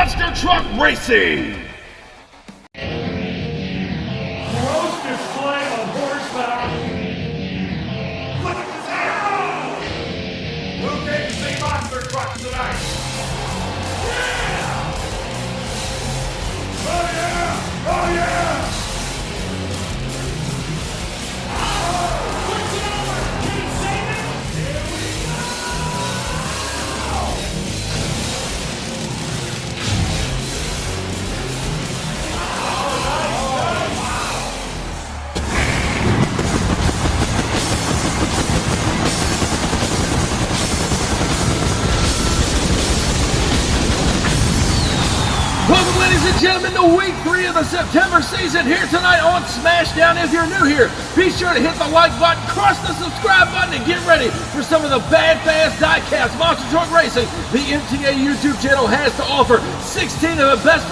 Monster Truck Racing. Gross display of horsepower. Look at this hair! Who takes the monster truck tonight? Yeah! Oh yeah! Oh yeah! Push it over! Can you save it? Here we go! Welcome, ladies and gentlemen, to week 3 of the September season here tonight on SmashDown. If you're new here, be sure to hit the like button, crush the subscribe button, and get ready for some of the bad, fast Diecast Monster Truck Racing the MTA YouTube channel has to offer. 16 of the best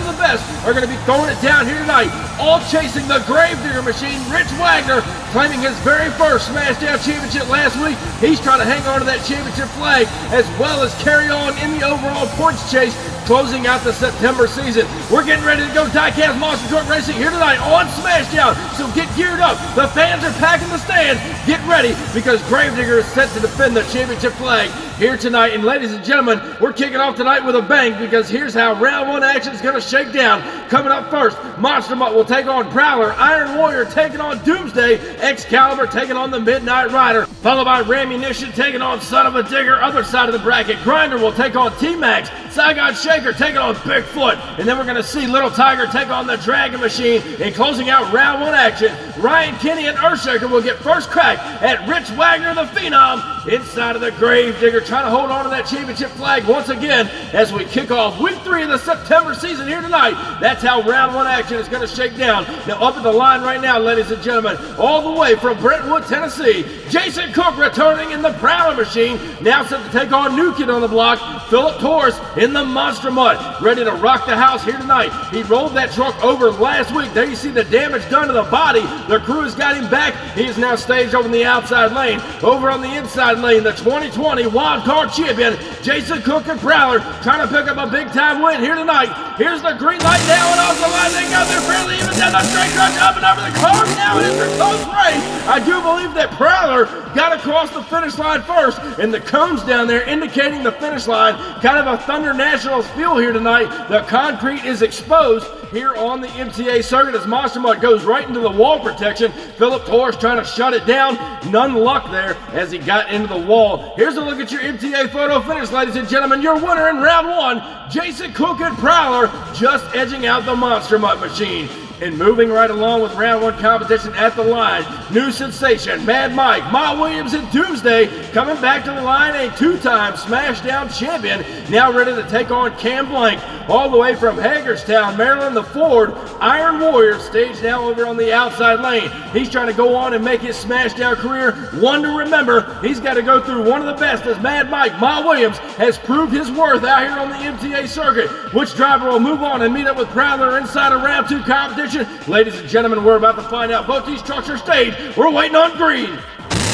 are going to be throwing it down here tonight, all chasing the Gravedigger machine. Rich Wagner claiming his very first SmashDown championship last week. He's trying to hang on to that championship flag as well as carry on in the overall points chase, closing out the September season. We're getting ready to go Diecast Monster Truck Racing here tonight on SmashDown, so get geared up. The fans are packing the stands. Get ready because Gravedigger is set to defend the championship flag here tonight. And ladies and gentlemen, we're kicking off tonight with a bang because here's how round 1 action is going to shake down. Coming up first, Monster Mutt will take on Prowler, Iron Warrior taking on Doomsday, Excalibur taking on the Midnight Rider, followed by Rammunition taking on Son of a Digger. Other side of the bracket, Grinder will take on T-Max, Saigon Shaker taking on Bigfoot, and then we're going to see Little Tiger take on the Dragon Machine. And closing out round 1 action, Ryan Kinney and Earthshaker will get first crack at Rich Wagner the Phenom inside of the Gravedigger, trying to hold on to that championship flag once again as we kick off week 3 of the September season here tonight. That's how round 1 action is going to shake down. Now up at the line right now, ladies and gentlemen, all the way from Brentwood, Tennessee, Jason Cook returning in the Prowler machine, now set to take on new kid on the block, Philip Torres in the Monster Mutt, ready to rock the house here tonight. He rolled that truck over last week. There you see the damage done to the body. The crew has got him back. He is now staged over in the outside lane. Over on the inside lane, the 2020 Wild Card Champion, Jason Cook and Prowler, trying to pick up a big-time win here tonight. Here's the green light now, and off the line they go. They're fairly even down the straight crunch, up and over the cars. Now it is a close race. I do believe that Prowler got across the finish line first, and the cones down there indicating the finish line. Kind of a Thunder Nationals feel here tonight. The concrete is exposed here on the MTA circuit as Monster Mutt goes right into the wall protection. Philip Torres trying to shut it down. None luck there as he got into the wall. Here's a look at your MTA photo finish, ladies and gentlemen. Your winner in round 1, Jason Cook and Prowler, just edging out the Monster Mutt machine. And moving right along with round 1 competition at the line, new sensation, Mad Mike, Ma Williams, and Doomsday coming back to the line, a 2-time SmashDown champion, now ready to take on Cam Blank. All the way from Hagerstown, Maryland, the Ford, Iron Warrior staged now over on the outside lane. He's trying to go on and make his SmashDown career one to remember. He's got to go through one of the best as Mad Mike, Ma Williams, has proved his worth out here on the MTA circuit. Which driver will move on and meet up with Prowler inside of round 2 competition? Ladies and gentlemen, we're about to find out. Both these trucks are staged. We're waiting on green.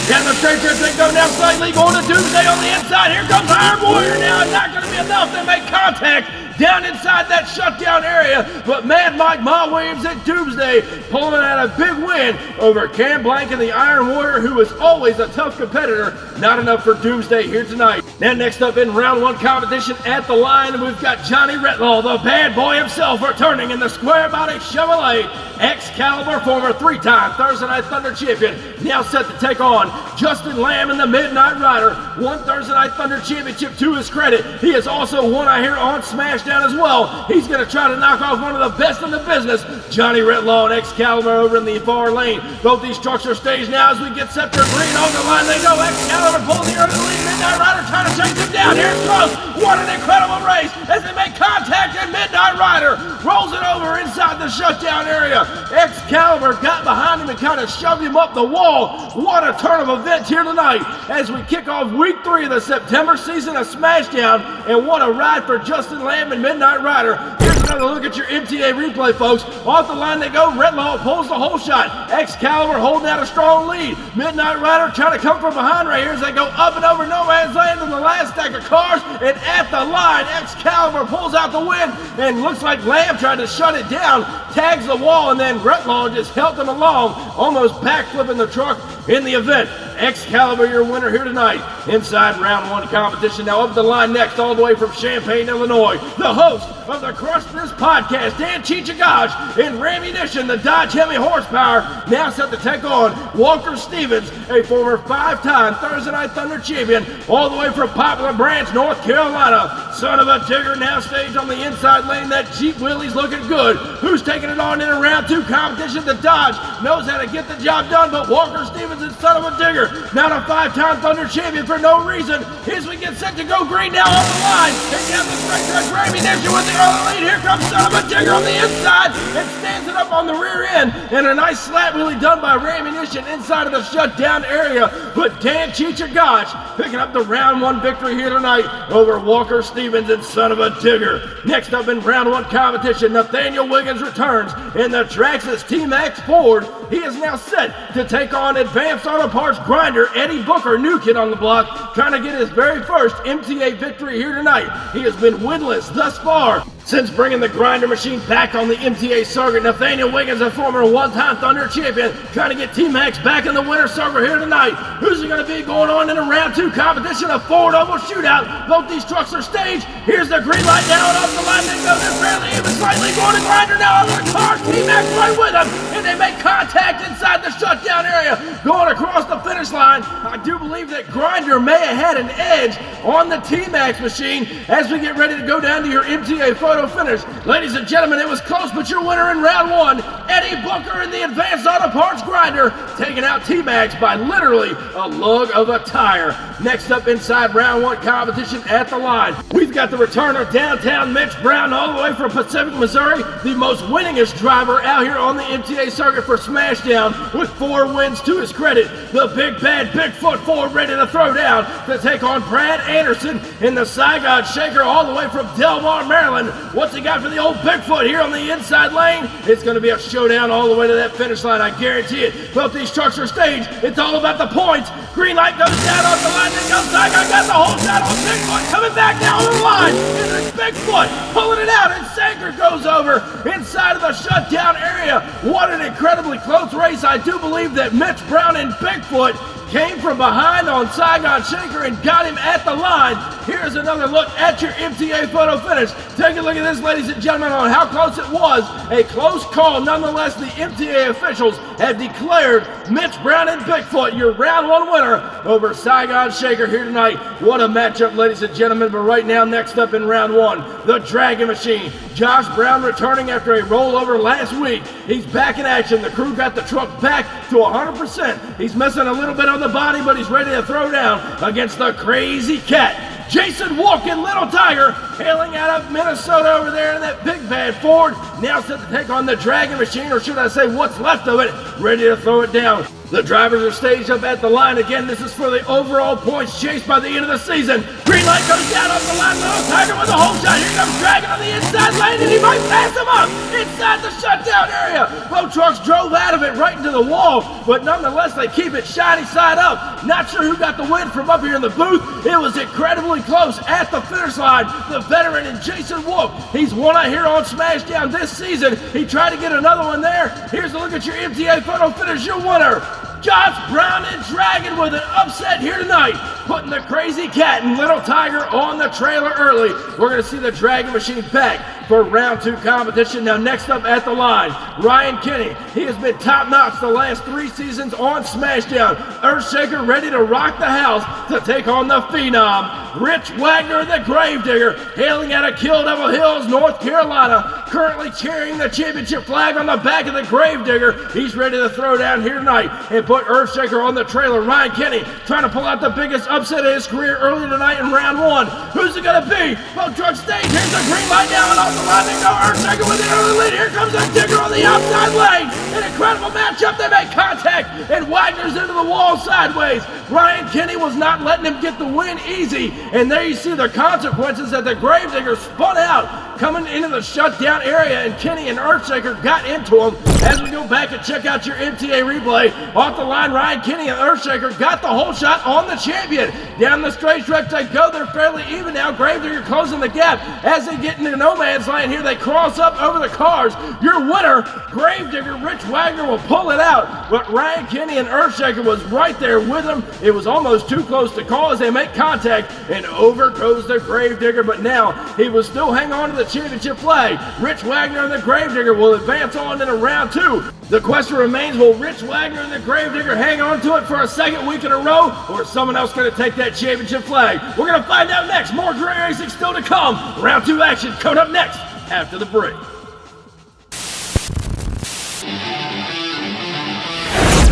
Down the straight stretch they go now, slightly going to Doomsday on the inside. Here comes Iron Warrior now. It's not going to be enough to make contact down inside that shutdown area, but Mad Mike, Ma Williams, and Doomsday pulling out a big win over Cam Blank and the Iron Warrior, who is always a tough competitor. Not enough for Doomsday here tonight. Now next up in round 1 competition at the line, we've got Johnny Retlaw, the bad boy himself, returning in the square body Chevrolet. Excalibur, former 3-time Thursday Night Thunder champion, now set to take on Justin Lamb in the Midnight Rider. Won Thursday Night Thunder championship to his credit. He has also won out here on SmashDown as well. He's going to try to knock off one of the best in the business, Johnny Retlaw and Excalibur over in the far lane. Both these trucks are staged now as we get set for green. On the line they go. Excalibur pulls the early lead. Midnight Rider trying to chase him down. Here's close. What an incredible race as they make contact, and Midnight Rider rolls it over inside the shutdown area. Excalibur got behind him and kind of shoved him up the wall. What a turn of events here tonight as we kick off week 3 of the September season of SmashDown, and what a ride for Justin Lamb and Midnight Rider. Here's another look at your MTA replay, folks. Off the line they go. Retlaw pulls the whole shot. Excalibur holding out a strong lead. Midnight Rider trying to come from behind right here as they go up and over no man's land in the last stack of cars. and at the line, Excalibur pulls out the win, and looks like Lamb tried to shut it down, tags the wall, and then Retlaw just helped him along, almost backflipping the truck in the event. Excalibur, your winner here tonight inside round 1 competition. Now up the line next, all the way from Champaign, Illinois, the host of the Crush This podcast, Dan Chichagash, in Rammunition, the Dodge Hemi horsepower, now set to take on Walker Stevens, a former 5-time Thursday Night Thunder champion, all the way from Poplar Branch, North Carolina. Son of a Tigger now staged on the inside lane. That Jeep Willie's looking good. Who's taking it on in a round 2 competition? The Dodge knows how to get the job done, but Walker Stevens is Son of a Tigger, not a 5-time Thunder champion for no reason. Here's we get set to go green now on the line. And down the straight track, Rammunition with the early lead. Here comes Son of a Tigger on the inside and stands it up on the rear end. And a nice slap wheelie done by Rammunition inside of the shutdown area. But Dan Chichagash picking up the round 1 victory here tonight over Walker Stevens and Son of a Tigger. Next up in round 1 competition, Nathaniel Wiggins returns in the Traxxas T-Max Ford. He is now set to take on Advanced Auto Parts grinder Eddie Booker, new kid on the block, trying to get his very first MTA victory here tonight. He has been winless thus far since bringing the grinder machine back on the MTA circuit. Nathaniel Wiggins, a former 1-time Thunder champion, trying to get T-Max back in the winner's circle here tonight. Who's it going to be going on in a round 2 competition, a Ford Oval shootout? Both these trucks are staged. Here's the green light now, and off the line they go. They're fairly even, slightly going to grinder now on the car. T-Max right with him, and they make contact inside the shutdown area, going across the finish line. I do believe that grinder may have had an edge on the T-Max machine as we get ready to go down to your MTA photo finish. Ladies and gentlemen, it was close, but your winner in round 1, Eddie Booker in the Advanced Auto Parts grinder, taking out T-Max by literally a lug of a tire. Next up inside round 1 competition at the line, we've got the return of downtown Mitch Brown, all the way from Pacific, Missouri, the most winningest driver out here on the MTA circuit for SmashDown, with 4 wins to his credit. The big bad Bigfoot Ford ready to throw down to take on Brad Anderson in the Saigon Shaker, all the way from Delmar, Maryland. What's he got for the old Bigfoot here on the inside lane? It's going to be a showdown all the way to that finish line, I guarantee it. Both these trucks are staged. It's all about the points. Green light goes down off the line. Then goes Saigon, got the whole shot on Bigfoot, coming back down on the line. And there's Bigfoot pulling it out, and Sanker goes over inside of the shutdown area. What an incredibly close race. I do believe that Mitch Brown and Bigfoot came from behind on Saigon Shaker and got him at the line. Here's another look at your MTA photo finish. Take a look at this, ladies and gentlemen, on how close it was. A close call. Nonetheless, the MTA officials have declared Mitch Brown and Bigfoot your round 1 winner over Saigon Shaker here tonight. What a matchup, ladies and gentlemen. But right now, next up in round 1, the Dragon Machine. Josh Brown returning after a rollover last week. He's back in action. The crew got the truck back to 100%. He's missing a little bit on the body, but he's ready to throw down against the Crazy Cat. Jason Walken, Little Tiger, hailing out of Minnesota over there in that big bad Ford. Now set to take on the Dragon Machine, or should I say what's left of it, ready to throw it down. The drivers are staged up at the line. Again, this is for the overall points chase by the end of the season. Green light goes down off the line. Little Tiger with a hole shot. Here comes Dragon on the inside lane, and he might pass him up inside the shutdown area. Both trucks drove out of it right into the wall, but nonetheless, they keep it shiny side up. Not sure who got the win from up here in the booth. It was incredibly close at the finish line. The veteran and Jason Wolf, he's won out here on SmashDown this season. He tried to get another one there. Here's a look at your MTA photo finish. Your winner, Josh Brown and Dragon, with an upset here tonight, putting the Crazy Cat and Little Tiger on the trailer early. We're going to see the Dragon Machine back for round 2 competition. Now next up at the line, Ryan Kinney. He has been top notch the last 3 seasons on SmashDown. Earthshaker ready to rock the house to take on the Phenom. Rich Wagner, the Gravedigger, hailing out of Kill Devil Hills, North Carolina, currently carrying the championship flag on the back of the Gravedigger. He's ready to throw down here tonight and put Earthshaker on the trailer. Ryan Kinney trying to pull out the biggest upset of his career early tonight in round 1. Who's it going to be? Both trucks stage. Here's the green light down and off the line. They go Earthshaker with the early lead. Here comes the Digger on the outside lane. An incredible matchup. They make contact, and Wagner's into the wall sideways. Ryan Kinney was not letting him get the win easy, and there you see the consequences that the Gravedigger spun out coming into the shutdown shutdown area, and Kenny and Earthshaker got into him. As we go back and check out your MTA replay, off the line, Ryan, Kenny, and Earthshaker got the whole shot on the champion. Down the straight stretch they go. They're fairly even now. Gravedigger closing the gap. As they get into no man's land here, they cross up over the cars. Your winner, Gravedigger, Rich Wagner, will pull it out. But Ryan, Kenny, and Earthshaker was right there with him. It was almost too close to call as they make contact, and over goes the Gravedigger. But now he will still hang on to the championship flag. Rich Wagner and the Gravedigger will advance on into round 2. The question remains, will Rich Wagner and the Gravedigger hang on to it for a second week in a row, or is someone else going to take that championship flag? We're going to find out next. More great racing still to come. Round 2 action coming up next after the break.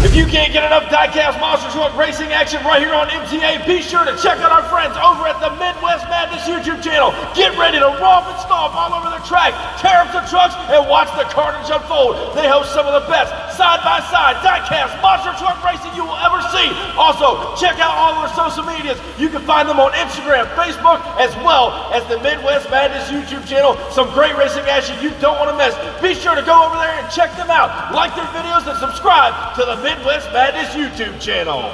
If you can't get enough Diecast Monster Truck Racing action right here on MTA, be sure to check out our friends over at the Midwest Madness YouTube channel. Get ready to romp and stomp all over the track, tear up the trucks, and watch the carnage unfold. They host some of the best side-by-side Diecast Monster Truck Racing you will ever see. Also, check out all of our social medias. You can find them on Instagram, Facebook, as well as the Midwest Madness YouTube channel. Some great racing action you don't want to miss. Be sure to go over there and check them out. Like their videos and subscribe to the Midwest Madness YouTube channel.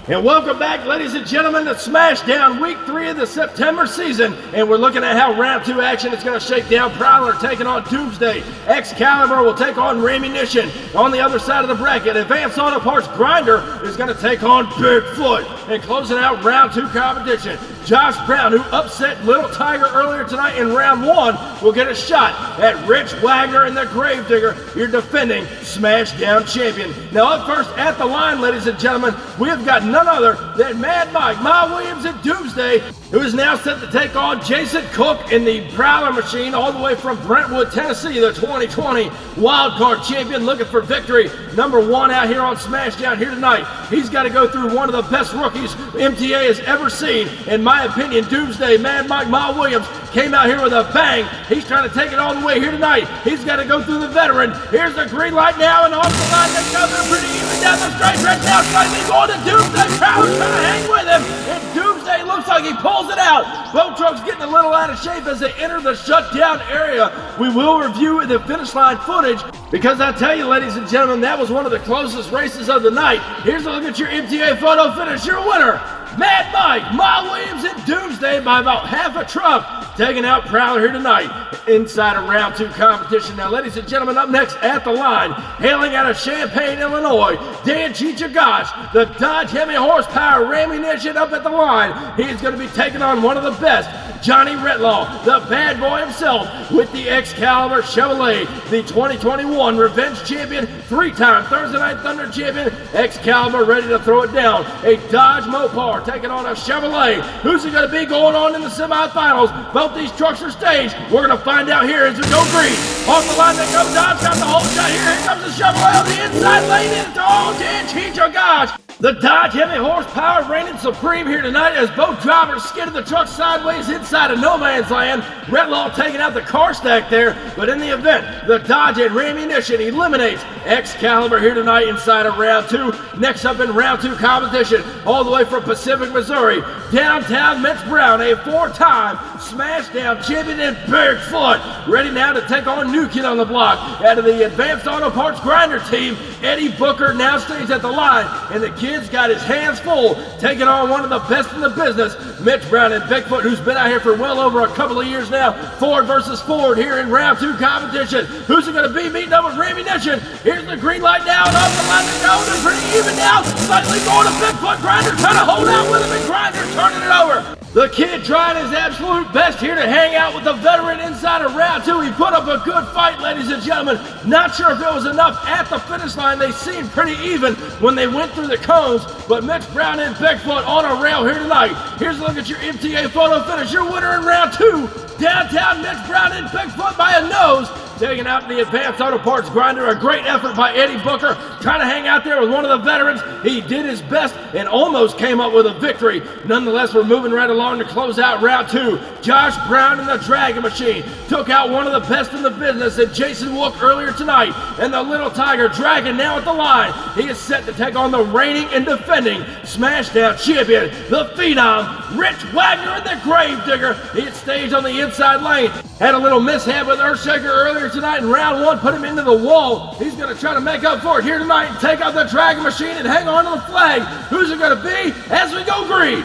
And welcome back, ladies and gentlemen, to SmashDown Week 3 of the September season. And we're looking at how round 2 action is going to shake down. Prowler taking on Doomsday. Excalibur will take on Rammunition. On the other side of the bracket, Advanced Auto Parts Grinder is going to take on Bigfoot. And closing out round 2 competition, Josh Brown, who upset Little Tiger earlier tonight in round 1, will get a shot at Rich Wagner and the Gravedigger, your defending SmashDown champion. Now up first at the line, ladies and gentlemen, we have got none other than Mad Mike, Ma Williams, and Doomsday, who is now set to take on Jason Cook in the Prowler machine all the way from Brentwood, Tennessee, the 2020 wildcard champion, looking for victory. Number 1 out here on SmashDown here tonight. He's got to go through one of the best rookies MTA has ever seen. In my opinion, Doomsday, Mad Mike, Ma Williams, came out here with a bang. He's trying to take it all the way here tonight. He's got to go through the veteran. Here's the green light now, and off the line they go. They're pretty even down the straight stretch now. Slightly going to Doomsday. Prowler's trying to hang with him, and Doomsday looks like he pulls it out. Both trucks getting a little out of shape as they enter the shutdown area. We will review the finish line footage, because I tell you, ladies and gentlemen, that was one of the closest races of the night. Here's a look at your MTA photo finish. Your winner, Mad Mike, Ma Williams, and Doomsday by about half a truck, taking out Prowler here tonight inside of round 2 competition. Now, ladies and gentlemen, up next at the line, hailing out of Champaign, Illinois, Dan Chichagosh, the Dodge Hemi Horsepower Rammunition up at the line. He's going to be taking on one of the best, Johnny Retlaw, the bad boy himself, with the Excalibur Chevrolet, the 2021 Revenge Champion, 3-time Thursday Night Thunder Champion. Excalibur ready to throw it down. A Dodge Mopar taking on a Chevrolet. Who's it going to be going on in the semifinals? Both these trucks are staged. We're going to find out here as we go green. Off the line they go. Dodge got the whole shot here. Here comes the Chevrolet on the inside lane into Dan Chichagosh. The Dodge Hemi Horsepower reigning supreme here tonight as both drivers skidded the truck sideways inside of no man's land. Retlaw taking out the car stack there, but in the event, the Dodge and Rammunition eliminates Excalibur here tonight inside of round 2. Next up in round 2 competition, all the way from Pacific, Missouri, downtown Mitch Brown, a 4-time SmashDown champion in Bigfoot, ready now to take on new kid on the block. Out of the Advanced Auto Parts Grinder team, Eddie Booker now stays at the line, and the kid's got his hands full, taking on one of the best in the business, Mitch Brown and Bigfoot, who's been out here for well over a couple of years now. Ford versus Ford here in round 2 competition. Who's it going to be meeting up with Rammunition? Here's the green light now, and off the line to go. They're pretty even now. Slightly going to Bigfoot. Grinder trying to hold out with him, and Grinder turning it over. The kid trying his absolute best here to hang out with the veteran inside of round 2. He put up a good fight, ladies and gentlemen. Not sure if it was enough at the finish line. They seemed pretty even when they went through the cones, but Mitch Brown and Bigfoot on a rail here tonight. Here's a look at your MTA photo finish. Your winner in round 2, downtown Mitch Brown and Bigfoot by a nose, taking out the Advanced Auto Parts Grinder. A great effort by Eddie Booker, trying to hang out there with one of the veterans. He did his best and almost came up with a victory. Nonetheless, we're moving right along to close out round 2. Josh Brown and the Dragon Machine took out one of the best in the business in Jason Wook earlier tonight. And the Little Tiger Dragon now at the line. He is set to take on the reigning and defending SmashDown champion, the Phenom, Rich Wagner and the Gravedigger. He had staged on the inside lane. Had a little mishap with Earthshaker earlier tonight in round 1, put him into the wall. He's going to try to make up for it here tonight and take out the Dragon Machine and hang on to the flag. Who's it going to be as we go green?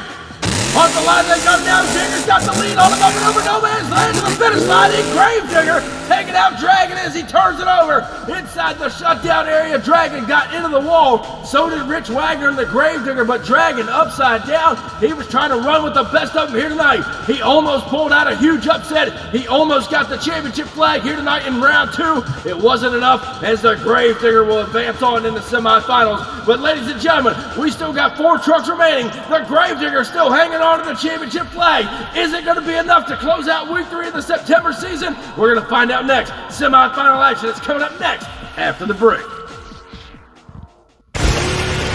On the line they go now. Digger's got the lead on him over no man's land to the finish line. And Gravedigger taking out Dragon as he turns it over. Inside the shutdown area, Dragon got into the wall. So did Rich Wagner and the Gravedigger, but Dragon upside down. He was trying to run with the best of them here tonight. He almost pulled out a huge upset. He almost got the championship flag here tonight in round 2. It wasn't enough as the Gravedigger will advance on in the semifinals. But ladies and gentlemen, we still got 4 trucks remaining. The Gravedigger still hanging on to the championship flag. Is it going to be enough to close out week 3 of the September season? We're going to find out next. Semi-final action is coming up next after the break.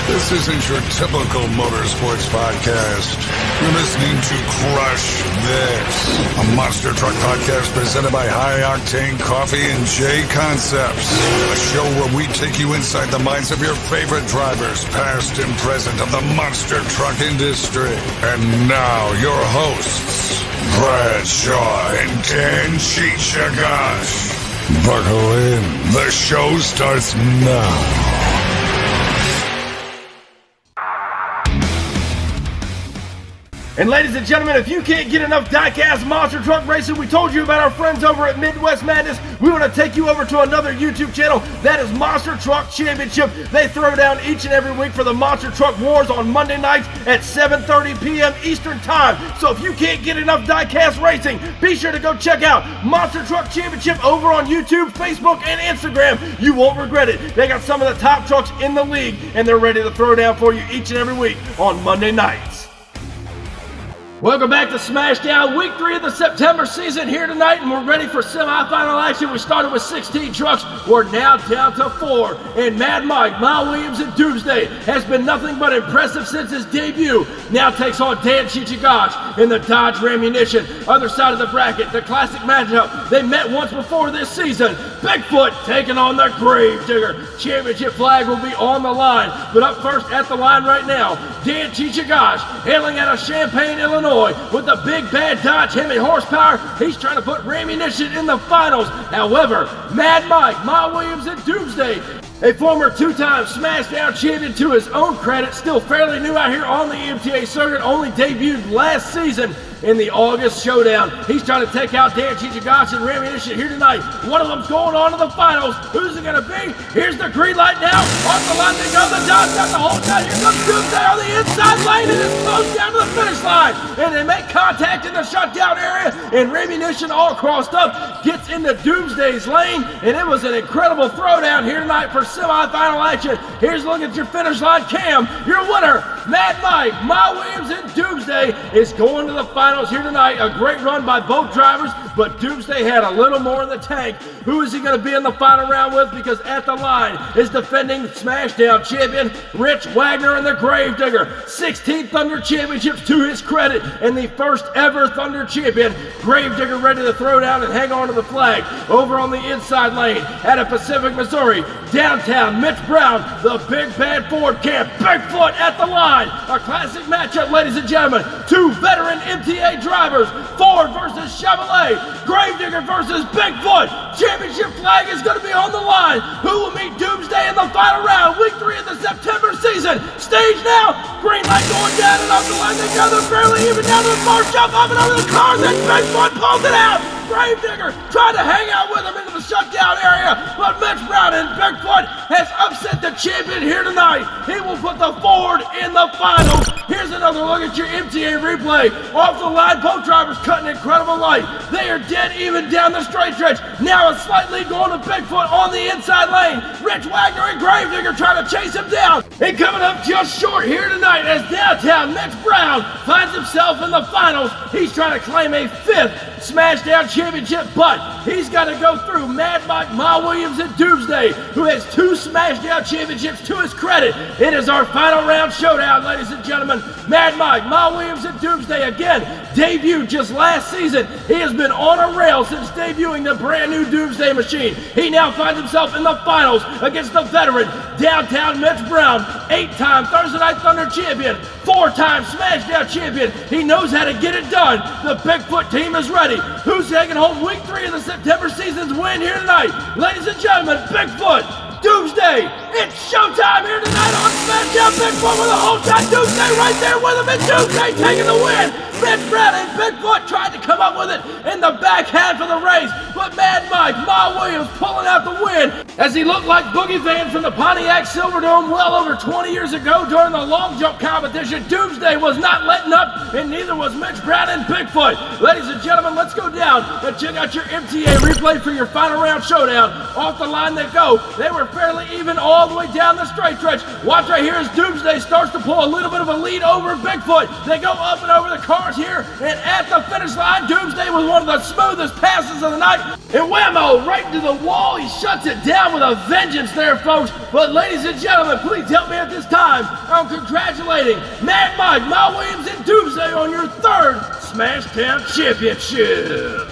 This isn't your typical motorsports podcast. You're listening to Crush This, a monster truck podcast presented by High Octane Coffee and J Concepts. A show where we take you inside the minds of your favorite drivers, past and present, of the monster truck industry. And now, your hosts, Brad Shaw and Dan Chichagash. Buckle in. The show starts now. And ladies and gentlemen, if you can't get enough Diecast monster truck racing, we told you about our friends over at Midwest Madness. We want to take you over to another YouTube channel. That is Monster Truck Championship. They throw down each and every week for the Monster Truck Wars on Monday nights at 7:30 p.m. Eastern Time. So if you can't get enough Diecast racing, be sure to go check out Monster Truck Championship over on YouTube, Facebook, and Instagram. You won't regret it. They got some of the top trucks in the league, and they're ready to throw down for you each and every week on Monday nights. Welcome back to SmashDown, week 3 of the September season here tonight, and we're ready for semifinal action. We started with 16 trucks. We're now down to 4, and Mad Mike, Miles Williams, and Doomsday has been nothing but impressive since his debut. Now takes on Dan Chichagash in the Dodge Rammunition. Other side of the bracket, the classic matchup. They met once before this season. Bigfoot taking on the Gravedigger. Championship flag will be on the line, but up first at the line right now, Dan Chichagash, hailing out of Champaign, Illinois, with the big bad Dodge Hemi horsepower. He's trying to put Rammunition in the finals. However, Mad Mike, Miles Williams, and Doomsday, a former 2-time SmashDown champion to his own credit, still fairly new out here on the MTA circuit, only debuted last season in the August Showdown. He's trying to take out Dan Chichagash and Rammunition here tonight. One of them's going on to the finals. Who's it going to be? Here's the green light now. Off the line they go. The Dodge got the whole time. Here comes Doomsday on the inside lane, and it's close down to the finish line. And they make contact in the shutdown area, and Rammunition all crossed up gets into Doomsday's lane, and it was an incredible throwdown here tonight for semifinal action. Here's a look at your finish line cam. Your winner, Mad Mike, Miles Williams, and Doomsday is going to the finals here tonight. A great run by both drivers, but Doomsday had a little more in the tank. Who is he going to be in the final round with? Because at the line is defending SmashDown champion Rich Wagner and the Gravedigger. 16 Thunder championships to his credit, and the first ever Thunder champion. Gravedigger ready to throw down and hang on to the flag. Over on the inside lane out of Pacific, Missouri, downtown, Mitch Brown, the big bad Ford camp. Bigfoot at the line. A classic matchup, ladies and gentlemen. 2 veteran MTA drivers, Ford versus Chevrolet, Gravedigger versus Bigfoot. Championship flag is going to be on the line. Who will meet Doomsday in the final round, week 3 of the September season? Stage now, green light going down and up the line they go. They're barely even down to the far jump up and over the car. Then Bigfoot pulls it out. Gravedigger tried to hang out with him into the shutdown area, but Mitch Brown and Bigfoot has upset the champion here tonight. He will put the Ford in the finals. Here's another look at your MTA replay. Off the line, both drivers cutting incredible light. They are dead even down the straight stretch. Now a slight lead going to Bigfoot on the inside lane. Rich Wagner and Gravedigger trying to chase him down. And coming up just short here tonight as downtown Mitch Brown finds himself in the finals. He's trying to claim a 5th SmashDown championship championship, but he's got to go through Mad Mike, Ma Williams, and Doomsday, who has 2 SmashDown championships to his credit. It is our final round showdown, ladies and gentlemen. Mad Mike, Ma Williams, and Doomsday again debuted just last season. He has been on a rail since debuting the brand new Doomsday machine. He now finds himself in the finals against the veteran Downtown Mitch Brown, 8-time Thursday Night Thunder champion, 4-time SmashDown champion. He knows how to get it done. The Bigfoot team is ready. Who's taking home week 3 of the September season's win here tonight? Ladies and gentlemen, Bigfoot, Doomsday, it's showtime here tonight on SmashDown. Bigfoot with a whole shot. Doomsday right there with him, and Doomsday taking the win. Mitch Brown and Bigfoot tried to come up with it in the back half of the race, but Mad Mike, Ma Williams pulling out the win as he looked like Boogie Van from the Pontiac Silverdome well over 20 years ago during the long jump competition. Doomsday was not letting up, and neither was Mitch Brown and Bigfoot. Ladies and gentlemen, let's go down and check out your MTA replay for your final round showdown. Off the line they go. They were fairly even all the way down the straight stretch. Watch right here as Doomsday starts to pull a little bit of a lead over Bigfoot. They go up and over the cars here, and at the finish line, Doomsday was one of the smoothest passes of the night, and whammo, right into the wall. He shuts it down with a vengeance there, folks. But ladies and gentlemen, please help me at this time. I'm congratulating Mad Mike, Ma Williams, and Doomsday on your 3rd SmashDown championship.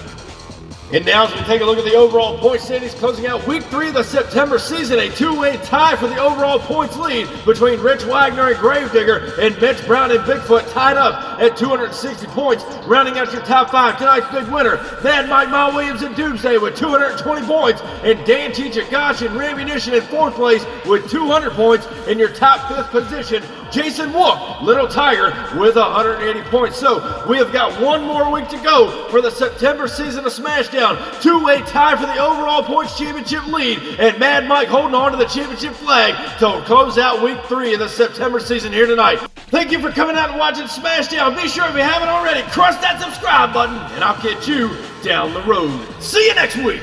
And now as we take a look at the overall point standings closing out week 3 of the September season, a 2-way tie for the overall points lead between Rich Wagner and Gravedigger, and Mitch Brown and Bigfoot tied up at 260 points. Rounding out your top 5, tonight's big winner, Mad Mike, Ma Williams, and Doomsday with 220 points, and Dan Teacher-Gosh and Rammunition in 4th place with 200 points. In your top 5th position, Jason Wook, Little Tiger, with 180 points. So we have got one more week to go for the September season of SmashDown. 2-way tie for the overall points championship lead, and Mad Mike holding on to the championship flag to close out week 3 of the September season here tonight. Thank you for coming out and watching SmashDown. Be sure if you haven't already, crush that subscribe button, and I'll catch you down the road. See you next week.